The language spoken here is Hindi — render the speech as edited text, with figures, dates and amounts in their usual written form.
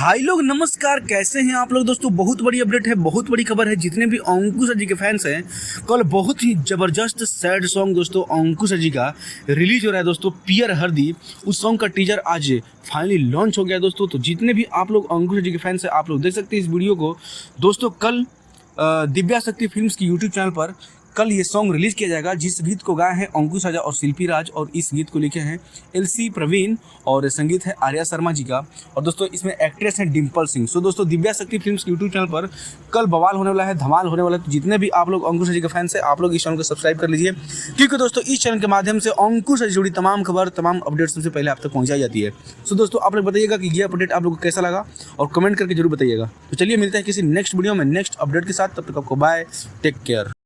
हाय लोग, नमस्कार। कैसे हैं आप लोग दोस्तों? बहुत बड़ी अपडेट है, बहुत बड़ी खबर है। जितने भी अंकुश जी के फैंस हैं, कल बहुत ही जबरदस्त सैड सॉन्ग दोस्तों अंकुश जी का रिलीज हो रहा है दोस्तों, पियर हरदी। उस सॉन्ग का टीजर आज फाइनली लॉन्च हो गया दोस्तों। तो जितने भी आप लोग अंकुश जी के फैंस हैं, आप लोग देख सकते हैं इस वीडियो को दोस्तों। कल दिव्या शक्ति फिल्म्स की यूट्यूब चैनल पर कल ये सॉन्ग रिलीज किया जाएगा, जिस गीत को गाए हैं अंकुश राजा और शिल्पी राज, और इस गीत को लिखे हैं एलसी प्रवीण और संगीत है आर्या शर्मा जी का। और दोस्तों इसमें एक्ट्रेस हैं डिम्पल सिंह। सो दोस्तों दिव्या शक्ति फिल्म्स की यूट्यूब चैनल पर कल बवाल होने वाला है, धमाल होने वाला है। तो जितने भी आप लोग अंकुश जी के फैंस हैं, आप लोग इस चैनल को सब्सक्राइब कर लीजिए, क्योंकि दोस्तों इस चैनल के माध्यम से अंकुश से जुड़ी तमाम खबर, तमाम अपडेट सबसे पहले आप तक पहुंचाई जाती है। सो दोस्तों आप लोग बताइएगा कि ये अपडेट आप लोग को कैसा लगा, और कमेंट करके जरूर बताइएगा। तो चलिए मिलते हैं किसी नेक्स्ट वीडियो में नेक्स्ट अपडेट के साथ। तब तक आपको बाय, टेक केयर।